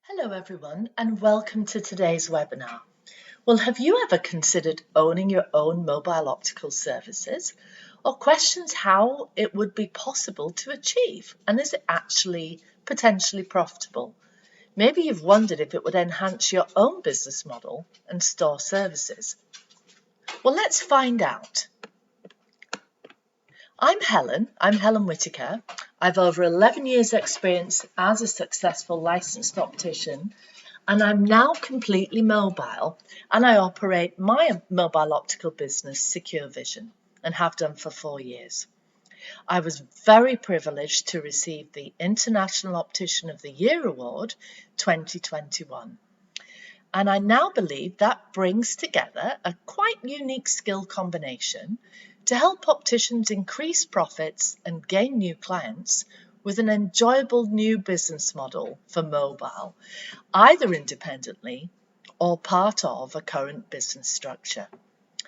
Hello everyone and welcome to today's webinar. Well, have you ever considered owning your own mobile optical services or questioned how it would be possible to achieve, and is it actually potentially profitable? Maybe you've wondered if it would enhance your own business model and store services. Well, let's find out. I'm Helen Whitaker. I've over 11 years experience as a successful licensed optician, and I'm now completely mobile, and I operate my mobile optical business, Secure Vision, and have done for 4 years. I was very privileged to receive the International Optician of the Year Award 2021. And I now believe that brings together a quite unique skill combination to help opticians increase profits and gain new clients with an enjoyable new business model for mobile, either independently or part of a current business structure.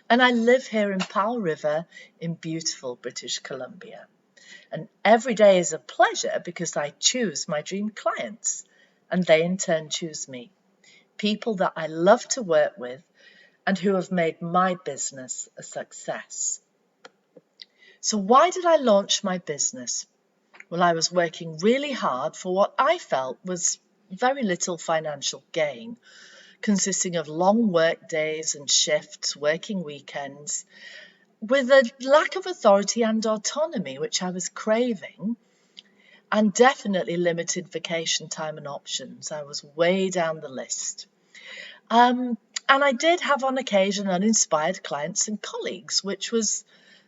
And I live here in Powell River in beautiful British Columbia. And every day is a pleasure because I choose my dream clients and they in turn choose me. People that I love to work with and who have made my business a success. So why did I launch my business? Well, I was working really hard for what I felt was very little financial gain, consisting of long work days and shifts, working weekends, with a lack of authority and autonomy, which I was craving, and definitely limited vacation time and options. I was way down the list. And I did have on occasion uninspired clients and colleagues, which was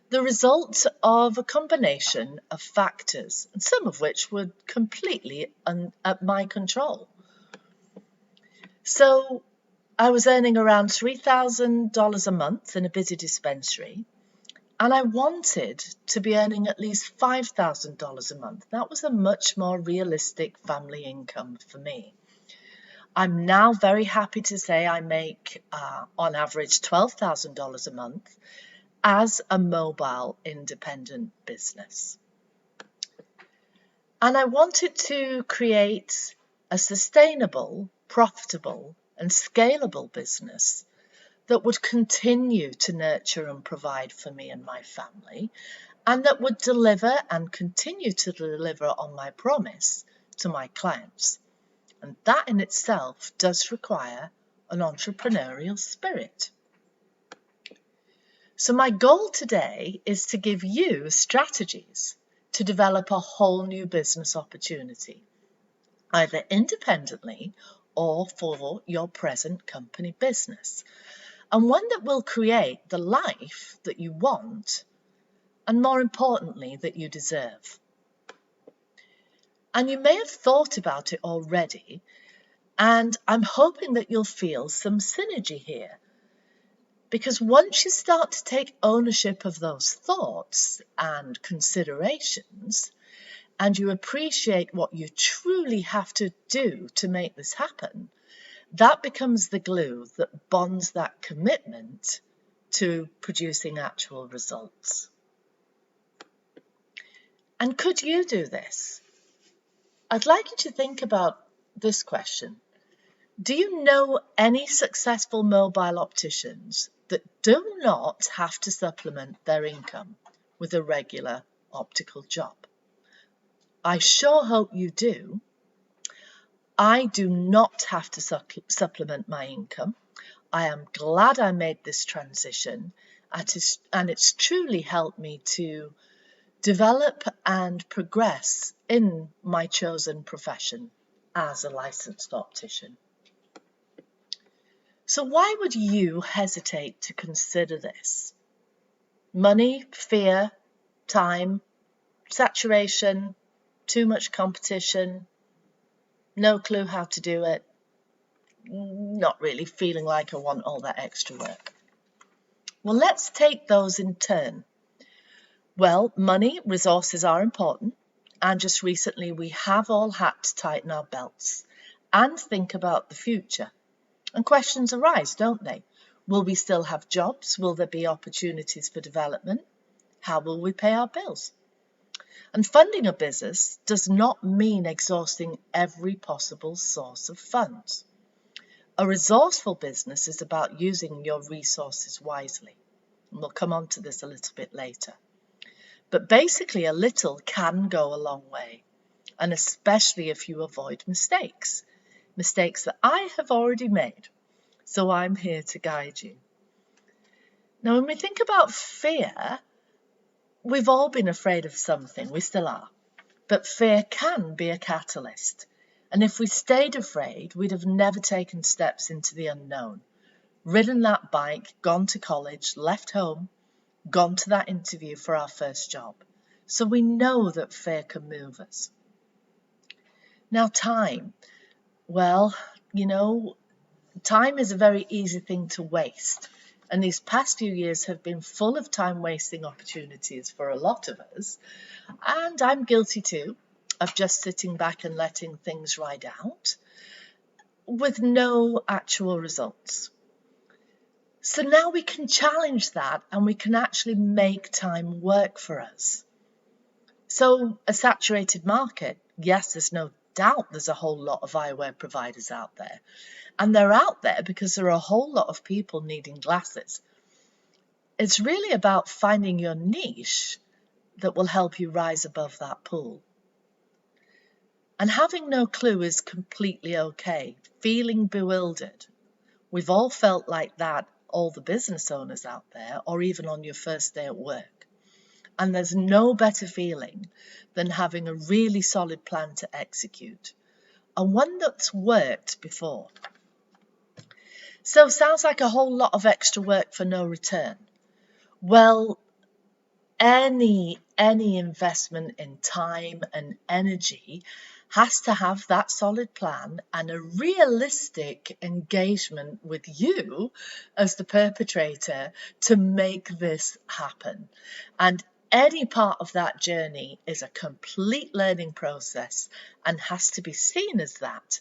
the result of a combination of factors, and some of which were completely at my control. So I was earning around $3,000 a month in a busy dispensary, and I wanted to be earning at least $5,000 a month. That was a much more realistic family income for me. I'm now very happy to say I make on average $12,000 a month as a mobile independent business. And I wanted to create a sustainable, profitable, and scalable business that would continue to nurture and provide for me and my family, and that would deliver and continue to deliver on my promise to my clients. And that in itself does require an entrepreneurial spirit. So my goal today is to give you strategies to develop a whole new business opportunity, either independently or for your present company business, and one that will create the life that you want and, more importantly, that you deserve. And you may have thought about it already, and I'm hoping that you'll feel some synergy here. Because once you start to take ownership of those thoughts and considerations, and you appreciate what you truly have to do to make this happen, that becomes the glue that bonds that commitment to producing actual results. And could you do this? I'd like you to think about this question. Do you know any successful mobile opticians that do not have to supplement their income with a regular optical job? I sure hope you do. I do not have to supplement my income. I am glad I made this transition, and it's truly helped me to develop and progress in my chosen profession as a licensed optician. So why would you hesitate to consider this? Money, fear, time, saturation, too much competition, no clue how to do it, not really feeling like I want all that extra work. Well, let's take those in turn. Well, money, resources are important, and just recently we have all had to tighten our belts and think about the future. And questions arise, don't they? Will we still have jobs? Will there be opportunities for development? How will we pay our bills? And funding a business does not mean exhausting every possible source of funds. A resourceful business is about using your resources wisely. And we'll come on to this a little bit later. But basically, a little can go a long way, and especially if you avoid mistakes that I have already made. So I'm here to guide you. Now, when we think about fear, we've all been afraid of something. We still are. But fear can be a catalyst. And if we stayed afraid, we'd have never taken steps into the unknown, ridden that bike, gone to college, left home, gone to that interview for our first job. So we know that fear can move us. Now, time. Well, time is a very easy thing to waste. And these past few years have been full of time-wasting opportunities for a lot of us. And I'm guilty too, of just sitting back and letting things ride out with no actual results. So now we can challenge that and we can actually make time work for us. So a saturated market, yes, there's no doubt there's a whole lot of eyewear providers out there. And they're out there because there are a whole lot of people needing glasses. It's really about finding your niche that will help you rise above that pool. And having no clue is completely okay. Feeling bewildered. We've all felt like that, all the business owners out there, or even on your first day at work. And there's no better feeling than having a really solid plan to execute, and one that's worked before. So sounds like a whole lot of extra work for no return. Well, any investment in time and energy has to have that solid plan and a realistic engagement with you as the perpetrator to make this happen. And any part of that journey is a complete learning process and has to be seen as that.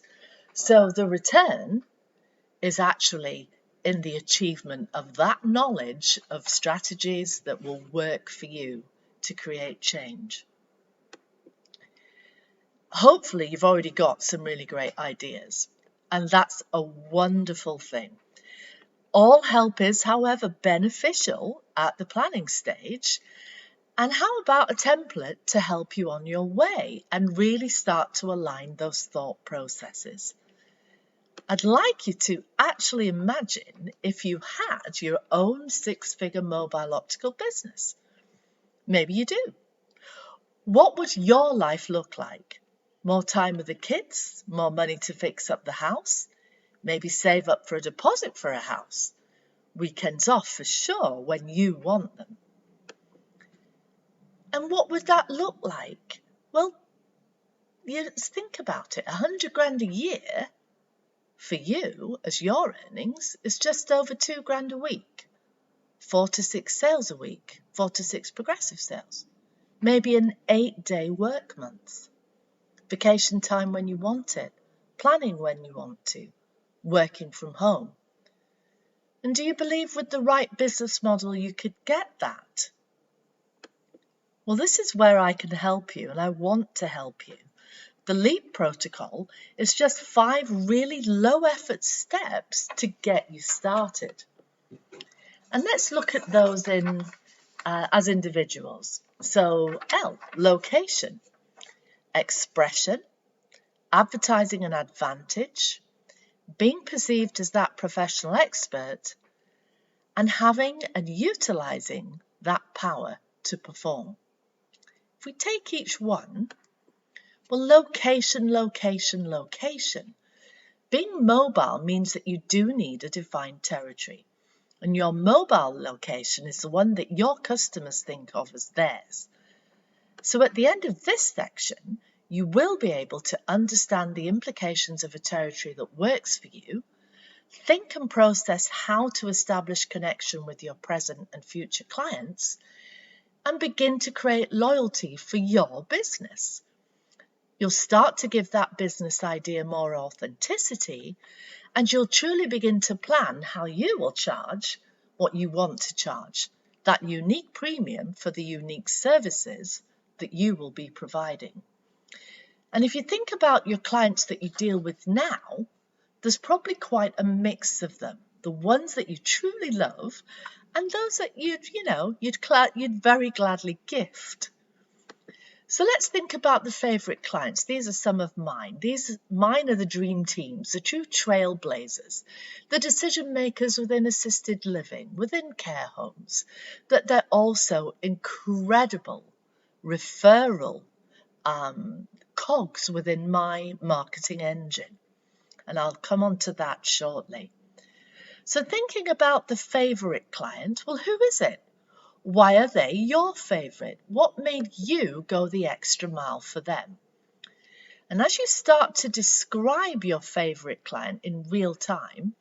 So the return is actually in the achievement of that knowledge of strategies that will work for you to create change. Hopefully you've already got some really great ideas, and that's a wonderful thing. All help is, however, beneficial at the planning stage. And how about a template to help you on your way and really start to align those thought processes? I'd like you to actually imagine if you had your own six-figure mobile optical business. Maybe you do. What would your life look like? More time with the kids, more money to fix up the house, maybe save up for a deposit for a house, weekends off for sure when you want them. And what would that look like? Well, let's think about it. 100 grand a year for you as your earnings is just over 2 grand a week. 4 to 6 sales a week, 4 to 6 progressive sales. Maybe an 8-day work month. Vacation time when you want it. Planning when you want to. Working from home. And do you believe with the right business model you could get that? Well, this is where I can help you, and I want to help you. The LEAPP protocol is just 5 really low-effort steps to get you started. And let's look at those as individuals. So L, location, expression, advertising an advantage, being perceived as that professional expert, and having and utilizing that power to perform. If we take each one, well, location, location, location. Being mobile means that you do need a defined territory, and your mobile location is the one that your customers think of as theirs. So at the end of this section, you will be able to understand the implications of a territory that works for you, think and process how to establish connection with your present and future clients, and begin to create loyalty for your business. You'll start to give that business idea more authenticity, and you'll truly begin to plan how you will charge what you want to charge, that unique premium for the unique services that you will be providing. And if you think about your clients that you deal with now, there's probably quite a mix of them. The ones that you truly love and those that you'd very gladly gift. So let's think about the favourite clients. These are some of mine. Mine are the dream teams, the true trailblazers, the decision makers within assisted living, within care homes, that they're also incredible referral cogs within my marketing engine. And I'll come on to that shortly. So thinking about the favourite client, well, who is it? Why are they your favourite? What made you go the extra mile for them? And as you start to describe your favourite client in real time,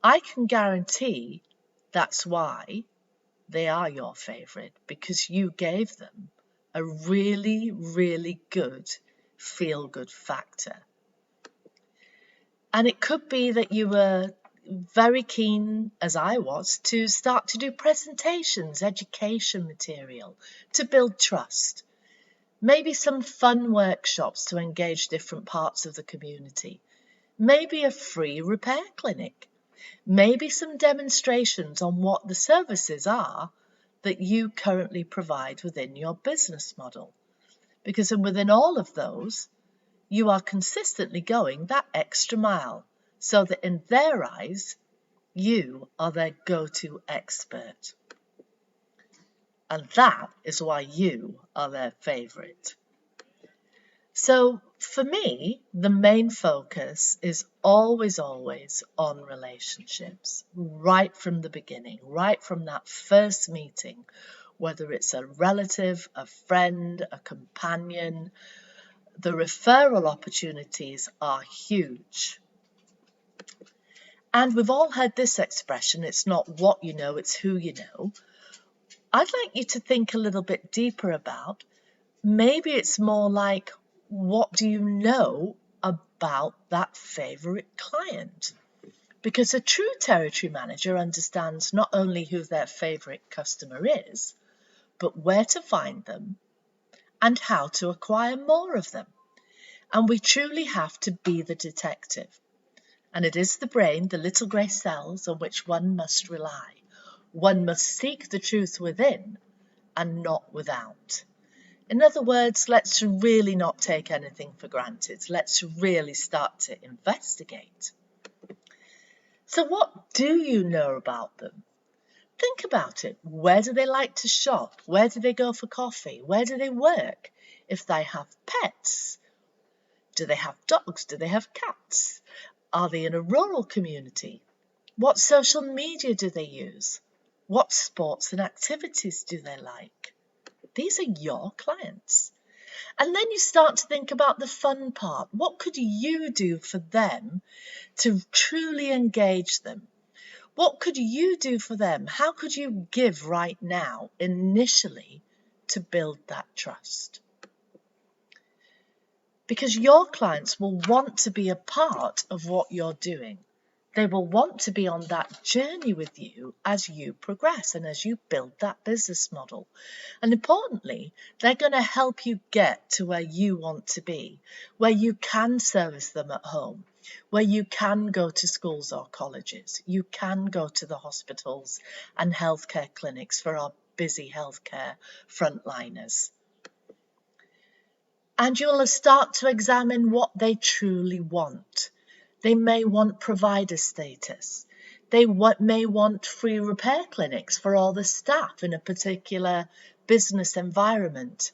I can guarantee that's why they are your favourite, because you gave them a really, really good feel-good factor. And it could be that you were very keen, as I was, to start to do presentations, education material, to build trust. Maybe some fun workshops to engage different parts of the community. Maybe a free repair clinic. Maybe some demonstrations on what the services are that you currently provide within your business model. Because within all of those, you are consistently going that extra mile, so that in their eyes, you are their go-to expert. And that is why you are their favourite. So for me, the main focus is always on relationships, right from the beginning, right from that first meeting, whether it's a relative, a friend, a companion. The referral opportunities are huge. And we've all heard this expression, it's not what you know, it's who you know. I'd like you to think a little bit deeper about, maybe it's more like, what do you know about that favourite client? Because a true territory manager understands not only who their favourite customer is, but where to find them and how to acquire more of them. And we truly have to be the detective. And it is the brain, the little grey cells, on which one must rely. One must seek the truth within and not without. In other words, let's really not take anything for granted. Let's really start to investigate. So what do you know about them? Think about it. Where do they like to shop? Where do they go for coffee? Where do they work? If they have pets, do they have dogs? Do they have cats? Are they in a rural community? What social media do they use? What sports and activities do they like? These are your clients. And then you start to think about the fun part. What could you do for them to truly engage them? What could you do for them? How could you give right now, initially, to build that trust? Because your clients will want to be a part of what you're doing. They will want to be on that journey with you as you progress and as you build that business model. And importantly, they're going to help you get to where you want to be, where you can service them at home, where you can go to schools or colleges, you can go to the hospitals and healthcare clinics for our busy healthcare frontliners. And you'll start to examine what they truly want. They may want provider status. They may want free repair clinics for all the staff in a particular business environment.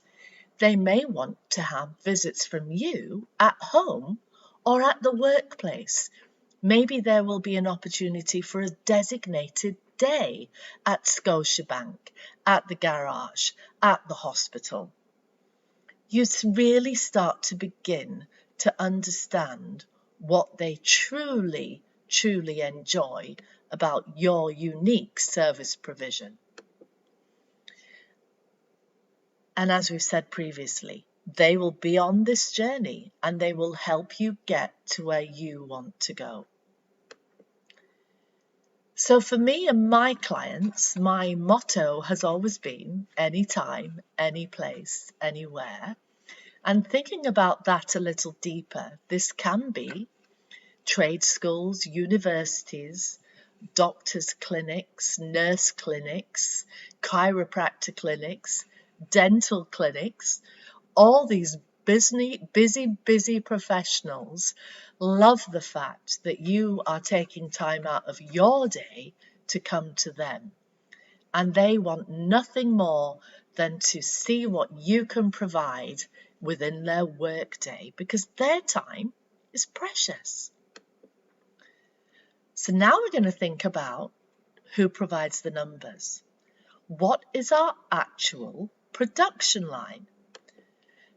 They may want to have visits from you at home or at the workplace. Maybe there will be an opportunity for a designated day at Scotiabank, at the garage, at the hospital. You really start to begin to understand what they truly, truly enjoy about your unique service provision. And as we've said previously, they will be on this journey and they will help you get to where you want to go. So for me and my clients, my motto has always been anytime, any place, anywhere. And thinking about that a little deeper, this can be trade schools, universities, doctors' clinics, nurse clinics, chiropractor clinics, dental clinics. All these busy professionals love the fact that you are taking time out of your day to come to them. And they want nothing more than to see what you can provide within their workday, because their time is precious. So now we're going to think about who provides the numbers. What is our actual production line?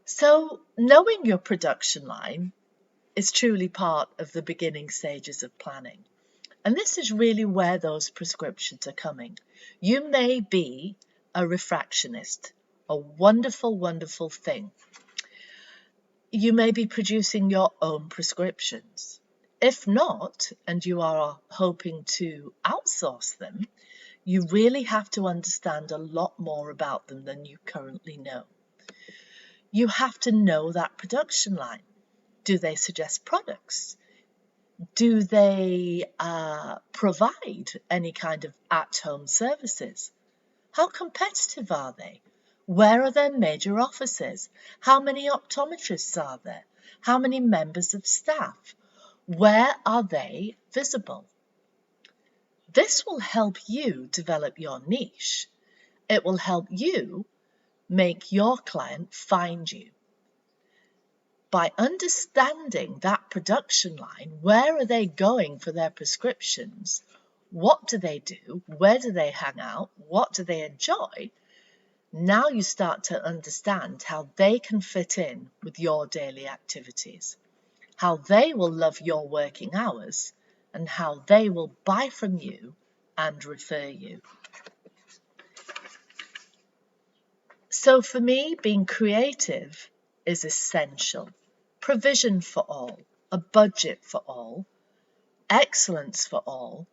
So knowing your production line is truly part of the beginning stages of planning. And this is really where those prescriptions are coming. You may be a refractionist, a wonderful, wonderful thing. You may be producing your own prescriptions. If not, and you are hoping to outsource them, you really have to understand a lot more about them than you currently know. You have to know that production line. Do they suggest products? Do they provide any kind of at-home services? How competitive are they? Where are their major offices? How many optometrists are there? How many members of staff? Where are they visible? This will help you develop your niche. It will help you make your client find you. By understanding that production line, where are they going for their prescriptions? What do they do? Where do they hang out? What do they enjoy? Now you start to understand how they can fit in with your daily activities, how they will love your working hours, and how they will buy from you and refer you. So for me, being creative is essential. Provision for all, a budget for all, excellence for all,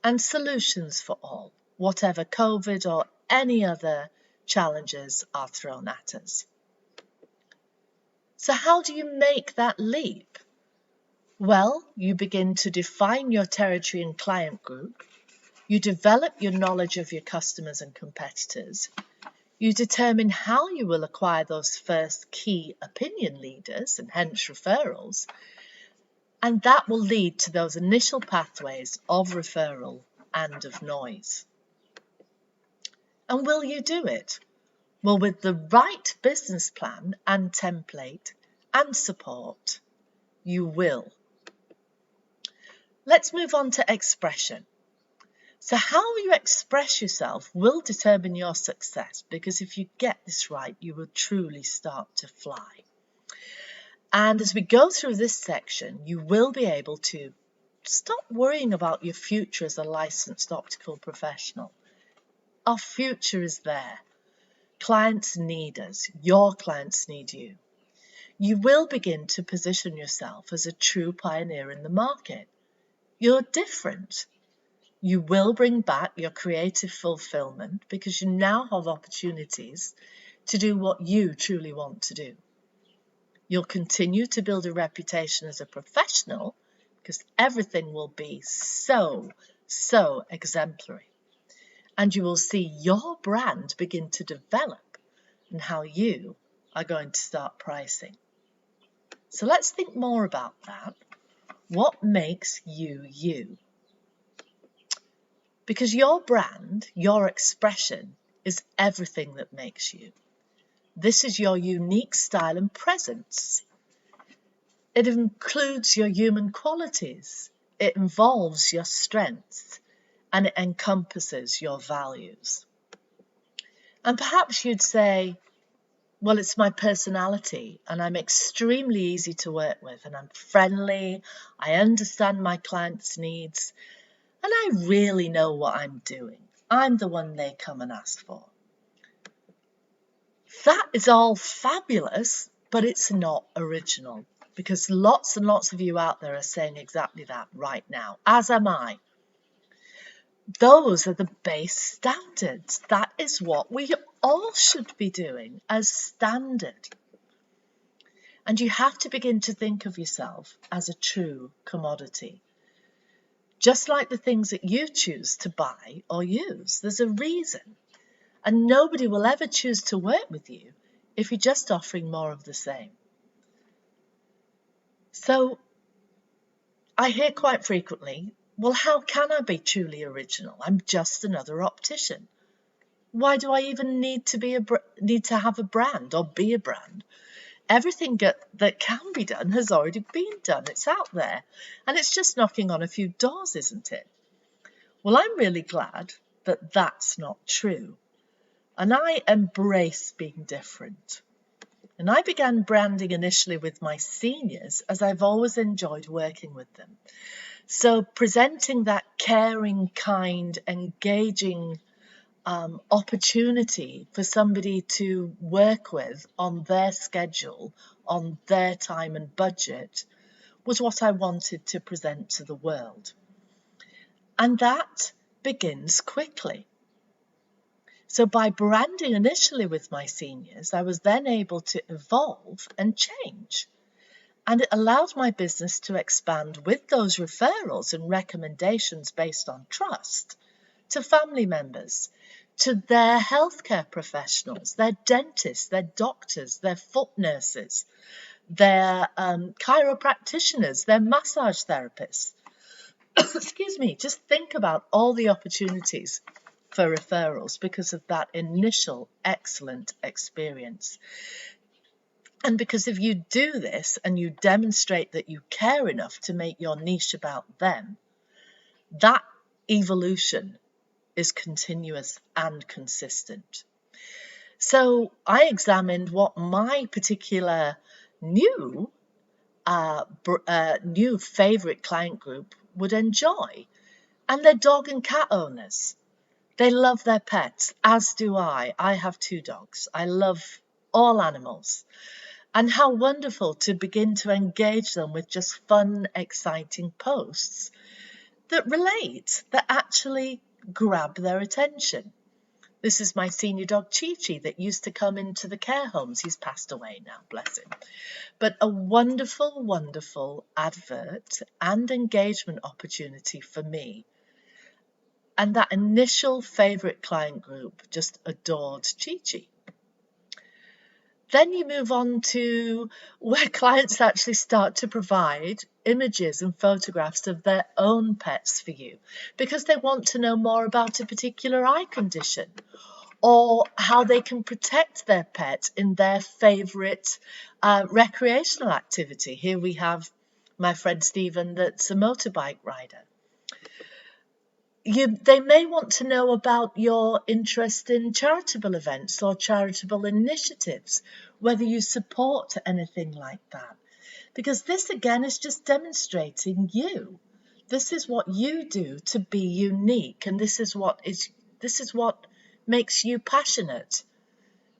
and solutions for all, whatever COVID or any other challenges are thrown at us. So how do you make that leap? Well, you begin to define your territory and client group. You develop your knowledge of your customers and competitors. You determine how you will acquire those first key opinion leaders and hence referrals. And that will lead to those initial pathways of referral and of noise. And will you do it? Well, with the right business plan and template and support, you will. Let's move on to expression. So how you express yourself will determine your success, because if you get this right, you will truly start to fly. And as we go through this section, you will be able to stop worrying about your future as a licensed optical professional. Our future is there. Clients need us. Your clients need you. You will begin to position yourself as a true pioneer in the market. You're different. You will bring back your creative fulfillment because you now have opportunities to do what you truly want to do. You'll continue to build a reputation as a professional because everything will be so exemplary. And you will see your brand begin to develop and how you are going to start pricing. So let's think more about that. What makes you you? Because your brand, your expression, is everything that makes you. This is your unique style and presence. It includes your human qualities. It involves your strengths, and it encompasses your values. And perhaps you'd say, well, it's my personality, and I'm extremely easy to work with, and I'm friendly, I understand my clients' needs, and I really know what I'm doing. I'm the one they come and ask for. That is all fabulous, but it's not original, because lots and lots of you out there are saying exactly that right now, as am I. those are the base standards. That is what we all should be doing as standard. And you have to begin to think of yourself as a true commodity. Just like the things that you choose to buy or use, there's a reason. And nobody will ever choose to work with you if you're just offering more of the same. So I hear quite frequently, well, how can I be truly original? I'm just another optician. Why do I even need to have a brand or be a brand? Everything that can be done has already been done. It's out there. And it's just knocking on a few doors, isn't it? Well, I'm really glad that that's not true. And I embrace being different. And I began branding initially with my seniors, as I've always enjoyed working with them. So presenting that caring, kind, engaging opportunity for somebody to work with on their schedule, on their time and budget, was what I wanted to present to the world. And that begins quickly. So by branding initially with my seniors, I was then able to evolve and change. And it allowed my business to expand with those referrals and recommendations based on trust to family members, to their healthcare professionals, their dentists, their doctors, their foot nurses, their chiropracticians, their massage therapists. Excuse me, just think about all the opportunities for referrals because of that initial excellent experience. And because if you do this and you demonstrate that you care enough to make your niche about them, that evolution is continuous and consistent. So I examined what my particular new favorite client group would enjoy, and they're dog and cat owners. They love their pets, as do I. I have 2 dogs. I love all animals. And how wonderful to begin to engage them with just fun, exciting posts that relate, that actually grab their attention. This is my senior dog, Chi-Chi, that used to come into the care homes. He's passed away now, bless him. But a wonderful, wonderful advert and engagement opportunity for me. And that initial favourite client group just adored Chi-Chi. Then you move on to where clients actually start to provide images and photographs of their own pets for you because they want to know more about a particular eye condition or how they can protect their pet in their favourite recreational activity. Here we have my friend Stephen that's a motorbike rider. They may want to know about your interest in charitable events or charitable initiatives, whether you support anything like that. Because this, again, is just demonstrating you. This is what you do to be unique, and this is what makes you passionate,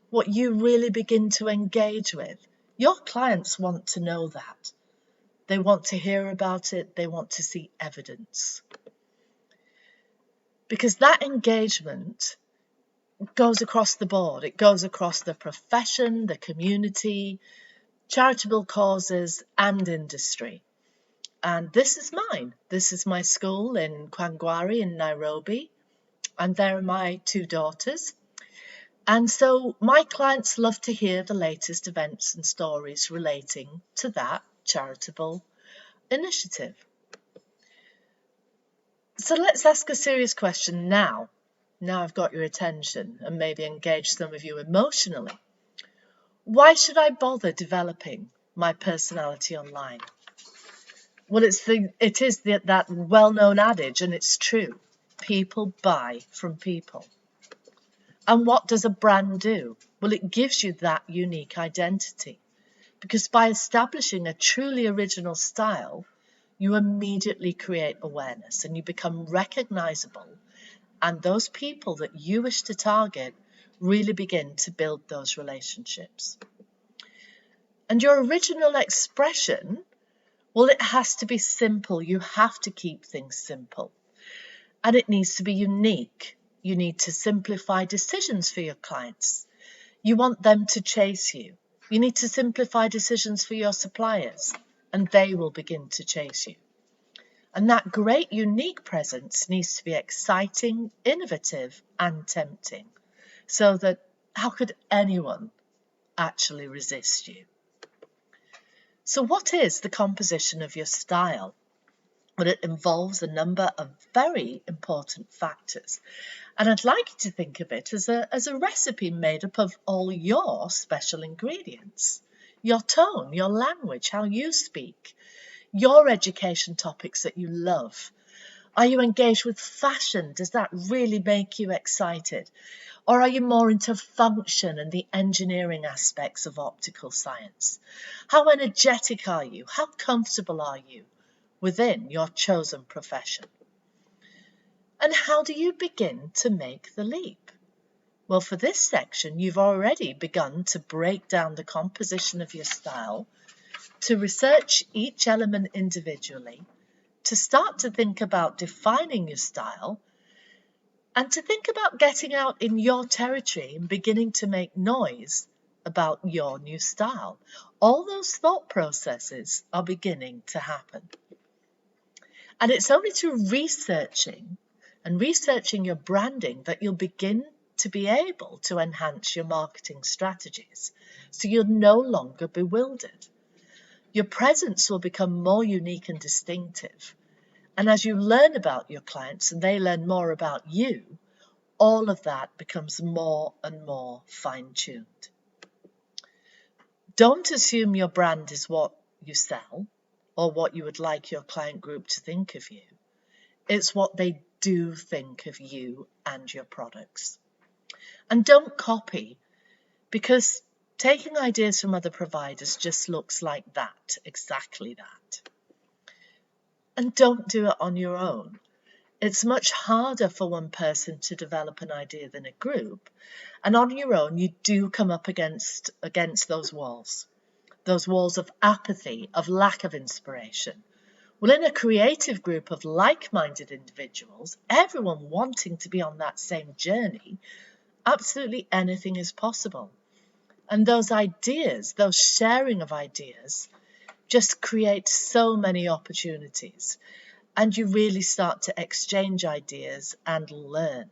what you really begin to engage with. Your clients want to know that. They want to hear about it. They want to see evidence. Because that engagement goes across the board. It goes across the profession, the community, charitable causes, and industry. And this is mine. This is my school in Kangwari in Nairobi. And there are my 2 daughters. And so my clients love to hear the latest events and stories relating to that charitable initiative. So let's ask a serious question now. Now I've got your attention and maybe engage some of you emotionally. Why should I bother developing my personality online? Well, it is that well-known adage, and it's true. People buy from people. And what does a brand do? Well, it gives you that unique identity. Because by establishing a truly original style, you immediately create awareness and you become recognizable. And those people that you wish to target really begin to build those relationships. And your original expression, well, it has to be simple. You have to keep things simple. And it needs to be unique. You need to simplify decisions for your clients. You want them to chase you. You need to simplify decisions for your suppliers, and they will begin to chase you. And that great unique presence needs to be exciting, innovative, and tempting, so that how could anyone actually resist you? So what is the composition of your style? Well, it involves a number of very important factors. And I'd like you to think of it as a recipe made up of all your special ingredients. Your tone, your language, how you speak, your education topics that you love. Are you engaged with fashion? Does that really make you excited? Or are you more into function and the engineering aspects of optical science? How energetic are you? How comfortable are you within your chosen profession? And how do you begin to make the leap? Well, for this section, you've already begun to break down the composition of your style, to research each element individually, to start to think about defining your style, and to think about getting out in your territory and beginning to make noise about your new style. All those thought processes are beginning to happen. And it's only through researching your branding that you'll begin to be able to enhance your marketing strategies, so you're no longer bewildered. Your presence will become more unique and distinctive. And as you learn about your clients and they learn more about you, all of that becomes more and more fine-tuned. Don't assume your brand is what you sell or what you would like your client group to think of you. It's what they do think of you and your products. And don't copy, because taking ideas from other providers just looks like that, exactly that. And don't do it on your own. It's much harder for one person to develop an idea than a group. And on your own, you do come up against those walls of apathy, of lack of inspiration. Well, in a creative group of like-minded individuals, everyone wanting to be on that same journey, absolutely anything is possible. And those ideas, those sharing of ideas, just create so many opportunities. And you really start to exchange ideas and learn.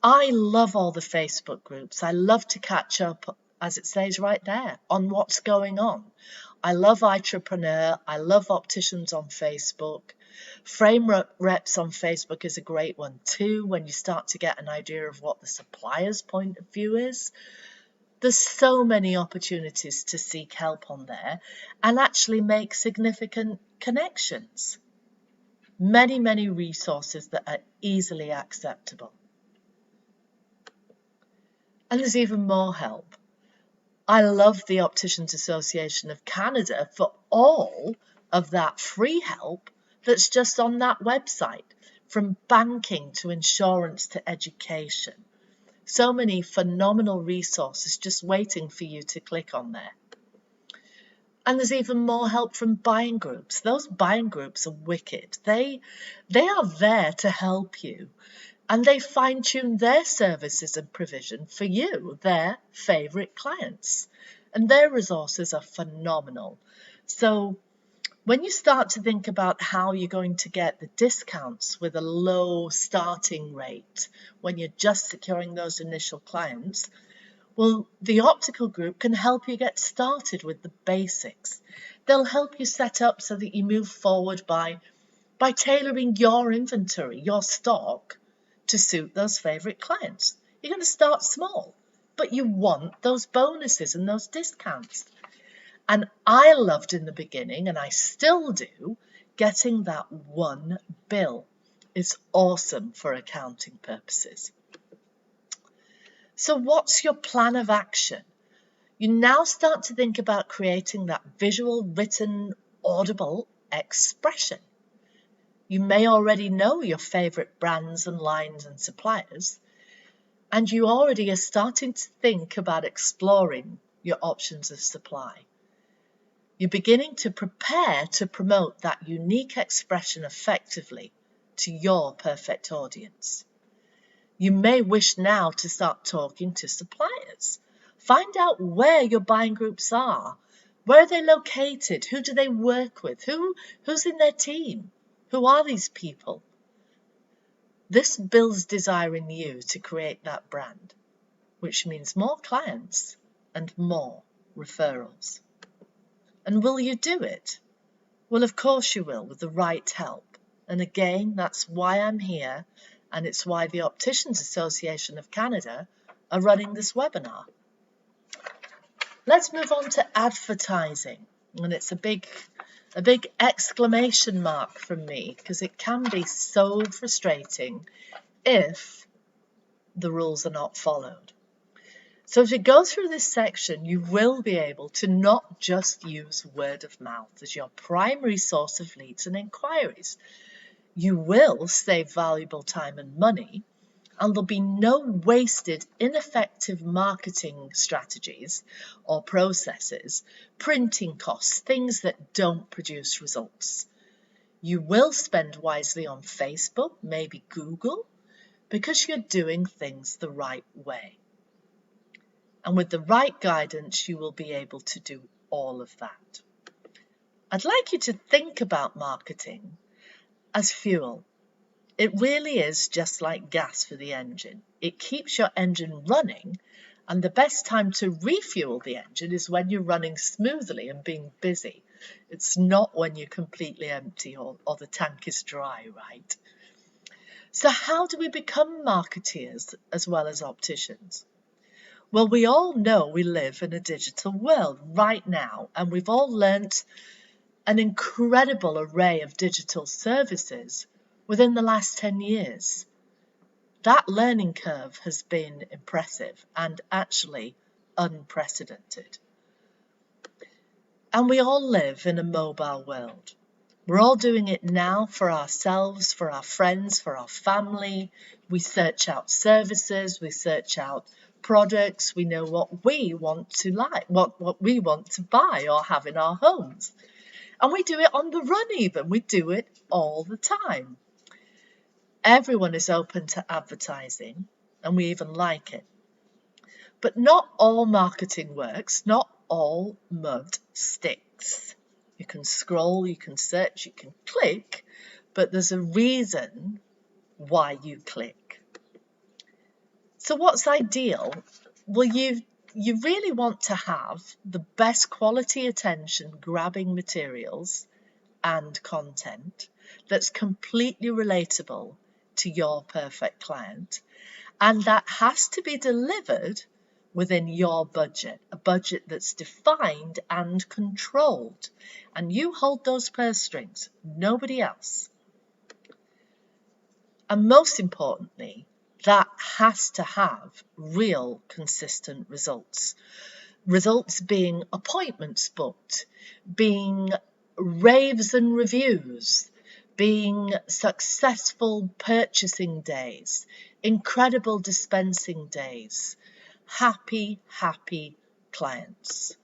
I love all the Facebook groups. I love to catch up, as it says right there, on what's going on. I love Entrepreneur. I love Opticians on Facebook. Frame Reps on Facebook is a great one too, when you start to get an idea of what the supplier's point of view is. There's so many opportunities to seek help on there and actually make significant connections. Many, many resources that are easily acceptable. And there's even more help. I love the Opticians Association of Canada for all of that free help that's just on that website, from banking to insurance to education. So many phenomenal resources just waiting for you to click on there. And there's even more help from buying groups. Those buying groups are wicked. They are there to help you. And they fine-tune their services and provision for you, their favourite clients. And their resources are phenomenal. So when you start to think about how you're going to get the discounts with a low starting rate when you're just securing those initial clients, well, the optical group can help you get started with the basics. They'll help you set up so that you move forward by tailoring your inventory, your stock, to suit those favourite clients. You're going to start small, but you want those bonuses and those discounts. And I loved in the beginning, and I still do, getting that one bill. It's awesome for accounting purposes. So what's your plan of action? You now start to think about creating that visual, written, audible expression. You may already know your favourite brands and lines and suppliers, and you already are starting to think about exploring your options of supply. You're beginning to prepare to promote that unique expression effectively to your perfect audience. You may wish now to start talking to suppliers. Find out where your buying groups are. Where are they located? Who do they work with? Who's in their team? Who are these people? This builds desire in you to create that brand, which means more clients and more referrals. And will you do it? Well, of course you will, with the right help. And again, that's why I'm here, and it's why the Opticians Association of Canada are running this webinar. Let's move on to advertising, and it's a big exclamation mark from me, because it can be so frustrating if the rules are not followed. So as we go through this section, you will be able to not just use word of mouth as your primary source of leads and inquiries. You will save valuable time and money, and there'll be no wasted, ineffective marketing strategies or processes, printing costs, things that don't produce results. You will spend wisely on Facebook, maybe Google, because you're doing things the right way. And with the right guidance, you will be able to do all of that. I'd like you to think about marketing as fuel. It really is just like gas for the engine. It keeps your engine running, and the best time to refuel the engine is when you're running smoothly and being busy. It's not when you're completely empty or the tank is dry, right? So how do we become marketeers as well as opticians? Well, we all know we live in a digital world right now, and we've all learnt an incredible array of digital services within the last 10 years. That learning curve has been impressive and actually unprecedented. And we all live in a mobile world. We're all doing it now for ourselves, for our friends, for our family. We search out services, we search out products, we know what we want to like, what we want to buy or have in our homes. And we do it on the run even, we do it all the time. Everyone is open to advertising, and we even like it. But not all marketing works, not all mud sticks. You can scroll, you can search, you can click, but there's a reason why you click. So what's ideal? Well, you really want to have the best quality attention grabbing materials and content that's completely relatable to your perfect client, and that has to be delivered within your budget, a budget that's defined and controlled, and you hold those purse strings, nobody else. And most importantly, that has to have real consistent results. Results being appointments booked, being raves and reviews, being successful purchasing days, incredible dispensing days, happy clients.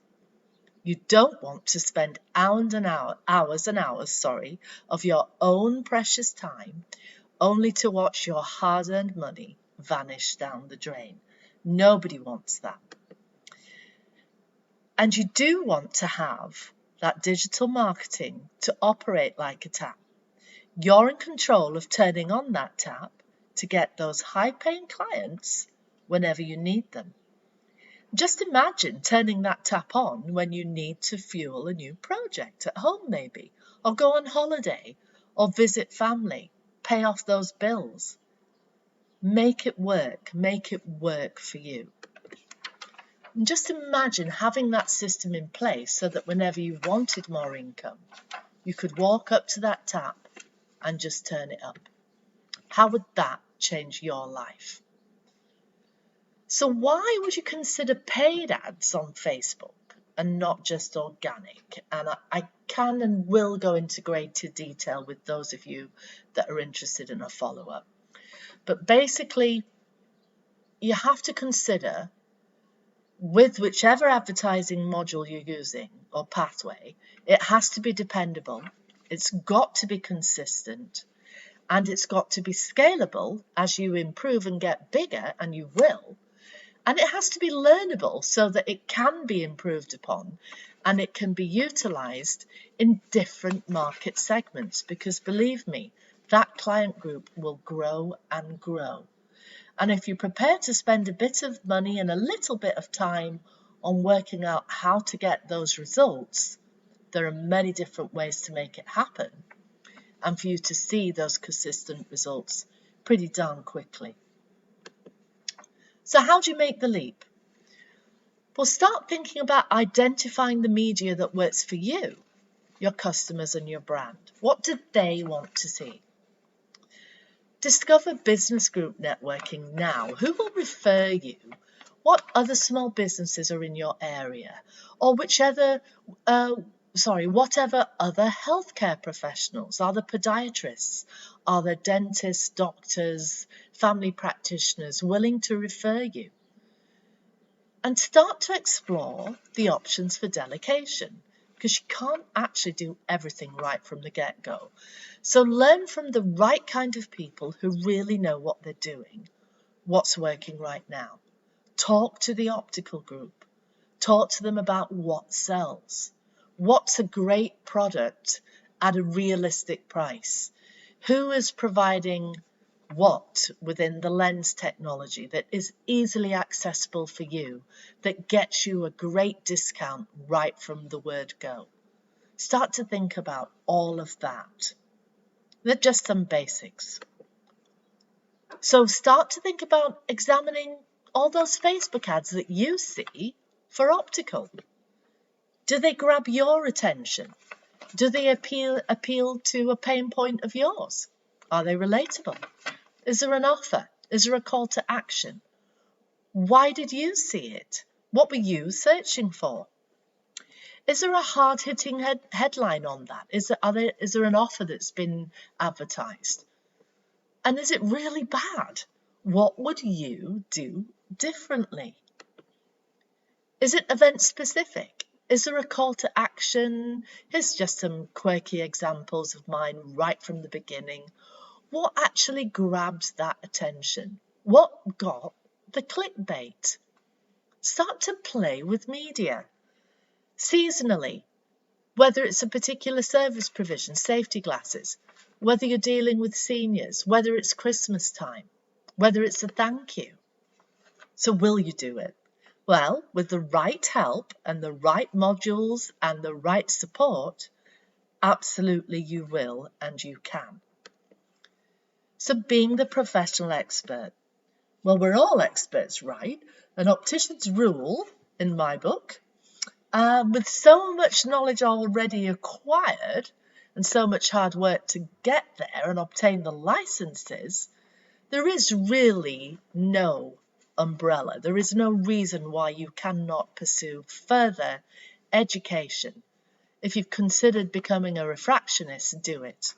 You don't want to spend hours and hours of your own precious time only to watch your hard-earned money vanish down the drain. Nobody wants that. And you do want to have that digital marketing to operate like a tap. You're in control of turning on that tap to get those high-paying clients whenever you need them. Just imagine turning that tap on when you need to fuel a new project at home maybe, or go on holiday, or visit family, pay off those bills. Make it work for you. And just imagine having that system in place so that whenever you wanted more income, you could walk up to that tap and just turn it up. How would that change your life? So why would you consider paid ads on Facebook and not just organic? And I can and will go into greater detail with those of you that are interested in a follow-up. But basically, you have to consider, with whichever advertising module you're using or pathway, it has to be dependable. It's got to be consistent. and it's got to be scalable as you improve and get bigger, and you will. And it has to be learnable so that it can be improved upon and it can be utilised in different market segments, because believe me, that client group will grow and grow. And if you're prepared to spend a bit of money and a little bit of time on working out how to get those results, there are many different ways to make it happen and for you to see those consistent results pretty darn quickly. So how do you make the leap? Well, start thinking about identifying the media that works for you, your customers and your brand. What do they want to see? Discover business group networking now. Who will refer you? What other small businesses are in your area? Or whatever other healthcare professionals. Are there podiatrists? Are there dentists, doctors, family practitioners willing to refer you? And start to explore the options for delegation, because you can't actually do everything right from the get-go. So learn from the right kind of people who really know what they're doing, what's working right now. Talk to the optical group. Talk to them about what sells. What's a great product at a realistic price? Who is providing what within the lens technology that is easily accessible for you, that gets you a great discount right from the word go? Start to think about all of that. They're just some basics. So start to think about examining all those Facebook ads that you see for optical. Do they grab your attention? Do they appeal to a pain point of yours? Are they relatable? Is there an offer? Is there a call to action? Why did you see it? What were you searching for? Is there a hard-hitting headline on that? Is there an offer that's been advertised? And is it really bad? What would you do differently? Is it event-specific? Is there a call to action? Here's just some quirky examples of mine right from the beginning. What actually grabs that attention? What got the clickbait? Start to play with media. Seasonally, whether it's a particular service provision, safety glasses, whether you're dealing with seniors, whether it's Christmas time, whether it's a thank you. So will you do it? Well, with the right help and the right modules and the right support, absolutely you will and you can. So being the professional expert. Well, we're all experts, right? An optician's rule, in my book, with so much knowledge already acquired and so much hard work to get there and obtain the licenses, there is really no umbrella. There is no reason why you cannot pursue further education. If you've considered becoming a refractionist, do it.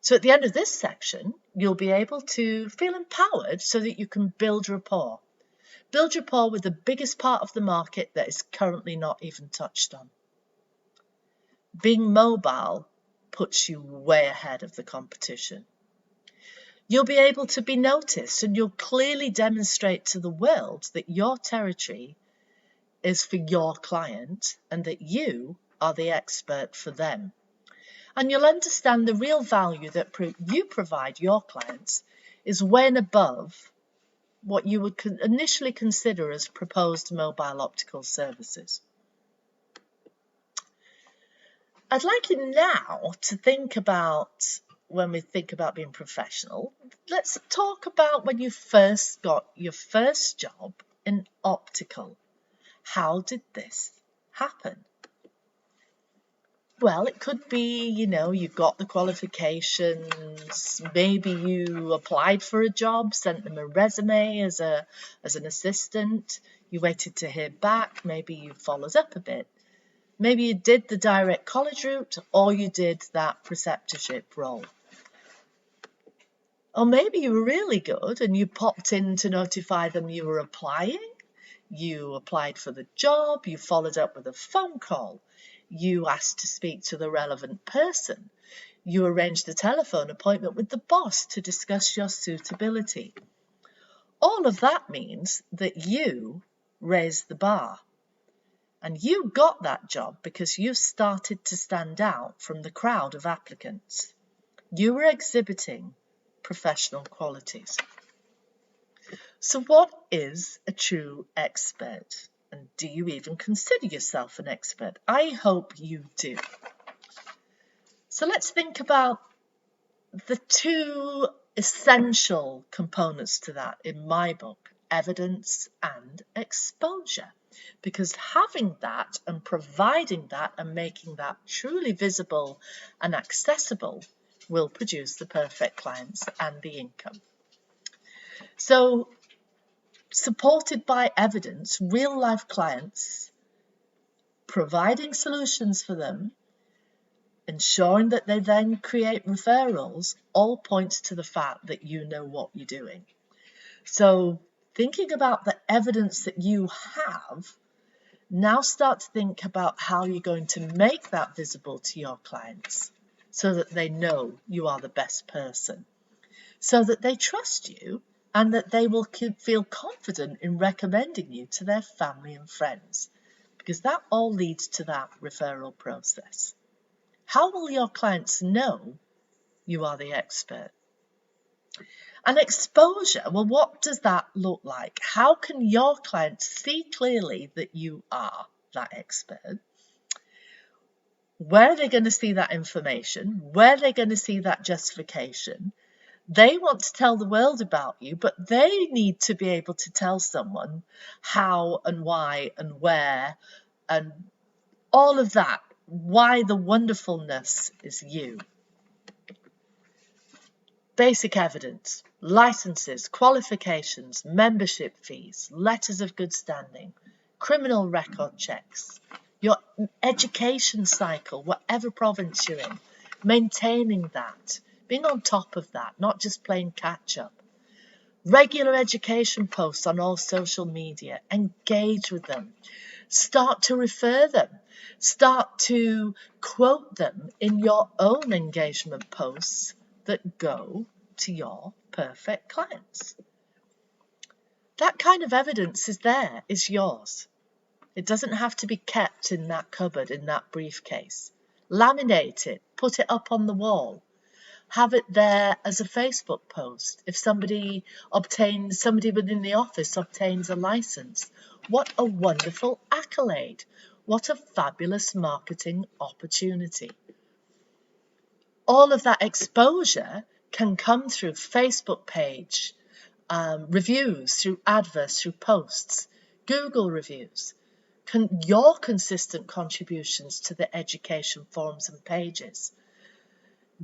So at the end of this section, you'll be able to feel empowered so that you can build rapport. Build rapport with the biggest part of the market that is currently not even touched on. Being mobile puts you way ahead of the competition. You'll be able to be noticed, and you'll clearly demonstrate to the world that your territory is for your client and that you are the expert for them. And you'll understand the real value that you provide your clients is way and above what you would initially consider as proposed mobile optical services. I'd like you now to think about, when we think about being professional, let's talk about when you first got your first job in optical. How did this happen? Well, it could be, you got the qualifications, maybe you applied for a job, sent them a resume as an assistant, you waited to hear back, maybe you followed up a bit. Maybe you did the direct college route, or you did that preceptorship role. Or maybe you were really good and you popped in to notify them you were applying, you applied for the job, you followed up with a phone call. You ask to speak to the relevant person. You arrange the telephone appointment with the boss to discuss your suitability. All of that means that you raised the bar. And you got that job because you started to stand out from the crowd of applicants. You were exhibiting professional qualities. So what is a true expert? And do you even consider yourself an expert? I hope you do. So let's think about the two essential components to that in my book, evidence and exposure. Because having that and providing that and making that truly visible and accessible will produce the perfect clients and the income. So, supported by evidence, real life clients, providing solutions for them, ensuring that they then create referrals, all points to the fact that you know what you're doing. So thinking about the evidence that you have, now start to think about how you're going to make that visible to your clients so that they know you are the best person, so that they trust you and that they will feel confident in recommending you to their family and friends, because that all leads to that referral process. How will your clients know you are the expert? And exposure, well, what does that look like? How can your clients see clearly that you are that expert? Where are they going to see that information? Where are they going to see that justification? They want to tell the world about you, but they need to be able to tell someone how and why and where and all of that, why the wonderfulness is you. Basic evidence, licenses, qualifications, membership fees, letters of good standing, criminal record checks, your education cycle, whatever province you're in, maintaining that, being on top of that, not just playing catch up. Regular education posts on all social media, engage with them. Start to refer them. Start to quote them in your own engagement posts that go to your perfect clients. That kind of evidence is yours. It doesn't have to be kept in that cupboard, in that briefcase. Laminate it, put it up on the wall. Have it there as a Facebook post. If somebody within the office obtains a license, what a wonderful accolade. What a fabulous marketing opportunity. All of that exposure can come through Facebook page, reviews, through adverts, through posts, Google reviews, your consistent contributions to the education forums and pages,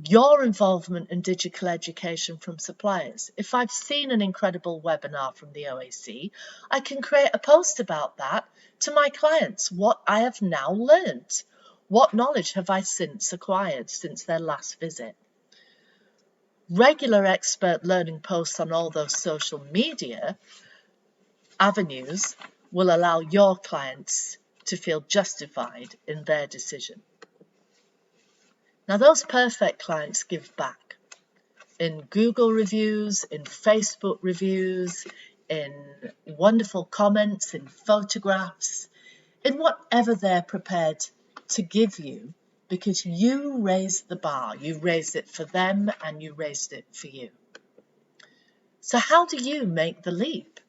your involvement in digital education from suppliers. If I've seen an incredible webinar from the OAC, I can create a post about that to my clients, what I have now learned. What knowledge have I since acquired since their last visit? Regular expert learning posts on all those social media avenues will allow your clients to feel justified in their decision. Now, those perfect clients give back in Google reviews, in Facebook reviews, in wonderful comments, in photographs, in whatever they're prepared to give you, because you raised the bar. You raised it for them and you raised it for you. So how do you make the leap?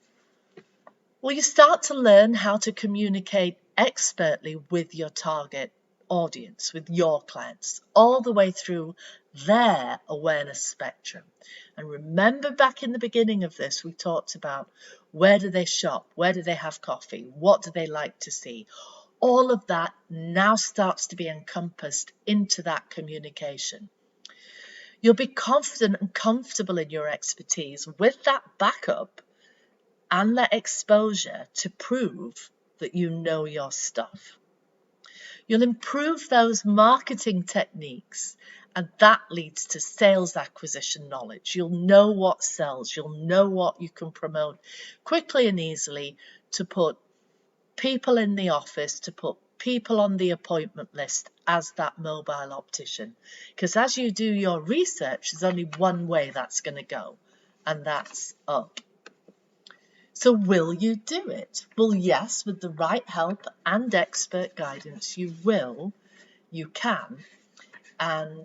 Well, you start to learn how to communicate expertly with your target audience, with your clients, all the way through their awareness spectrum. And remember, back in the beginning of this, we talked about where do they shop, where do they have coffee, what do they like to see. All of that now starts to be encompassed into that communication. You'll be confident and comfortable in your expertise with that backup and that exposure to prove that you know your stuff. You'll improve those marketing techniques, and that leads to sales acquisition knowledge. You'll know what sells. You'll know what you can promote quickly and easily to put people in the office, to put people on the appointment list as that mobile optician. Because as you do your research, there's only one way that's going to go, and that's up. So will you do it? Well, yes, with the right help and expert guidance, you will, you can. And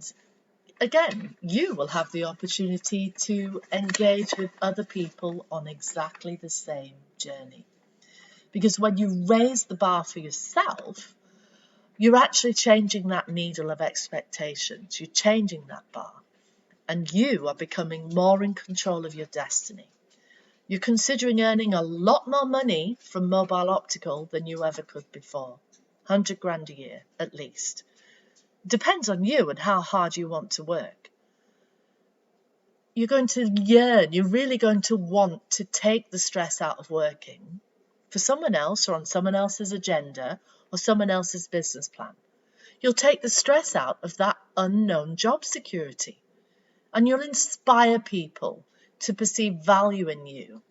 again, you will have the opportunity to engage with other people on exactly the same journey. Because when you raise the bar for yourself, you're actually changing that needle of expectations. You're changing that bar. And you are becoming more in control of your destiny. You're considering earning a lot more money from Mobile Optical than you ever could before. 100 grand a year, at least. Depends on you and how hard you want to work. You're going to yearn, you're really going to want to take the stress out of working for someone else or on someone else's agenda or someone else's business plan. You'll take the stress out of that unknown job security, and you'll inspire people to perceive value in you,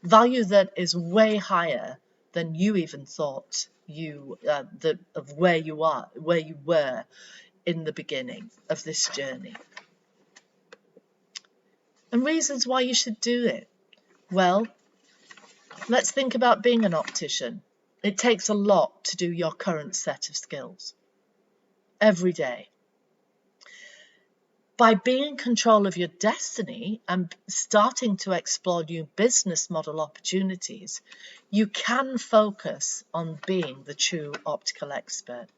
value that is way higher than you even thought of where you were in the beginning of this journey. And reasons why you should do it. Well, let's think about being an optician. It takes a lot to do your current set of skills every day. By being in control of your destiny and starting to explore new business model opportunities, you can focus on being the true optical expert.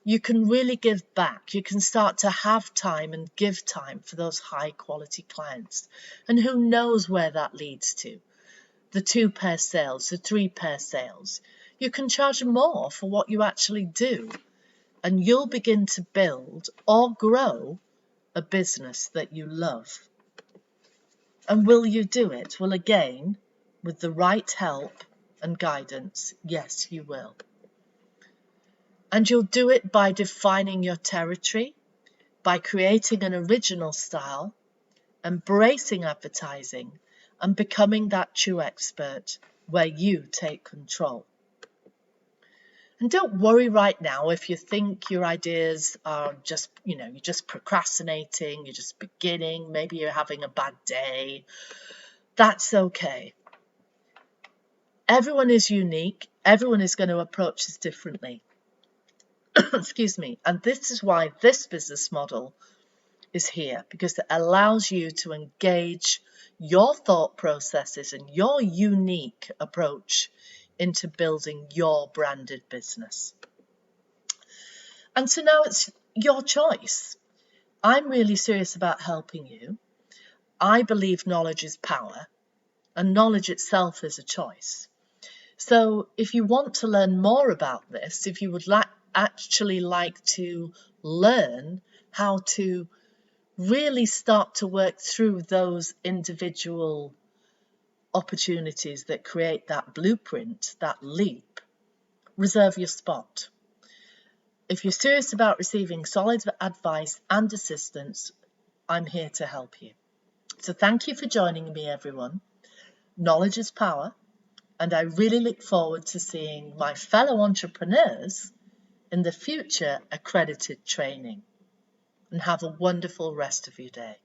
You can really give back. You can start to have time and give time for those high quality clients. And who knows where that leads to? The 2-pair sales, the 3-pair sales. You can charge more for what you actually do, and you'll begin to build or grow a business that you love. And will you do it? Well, again, with the right help and guidance, yes, you will. And you'll do it by defining your territory, by creating an original style, embracing advertising, and becoming that true expert where you take control. And don't worry right now if you think your ideas are just, you're just procrastinating, you're just beginning, maybe you're having a bad day. That's okay. Everyone is unique. Everyone is going to approach this differently. Excuse me. And this is why this business model is here, because it allows you to engage your thought processes and your unique approach into building your branded business. And so now it's your choice. I'm really serious about helping you. I believe knowledge is power, and knowledge itself is a choice. So if you want to learn more about this, if you would actually like to learn how to really start to work through those individual opportunities that create that blueprint, that leap, reserve your spot. If you're serious about receiving solid advice and assistance, I'm here to help you. So thank you for joining me, everyone. Knowledge is power, and I really look forward to seeing my fellow entrepreneurs in the future accredited training. And have a wonderful rest of your day.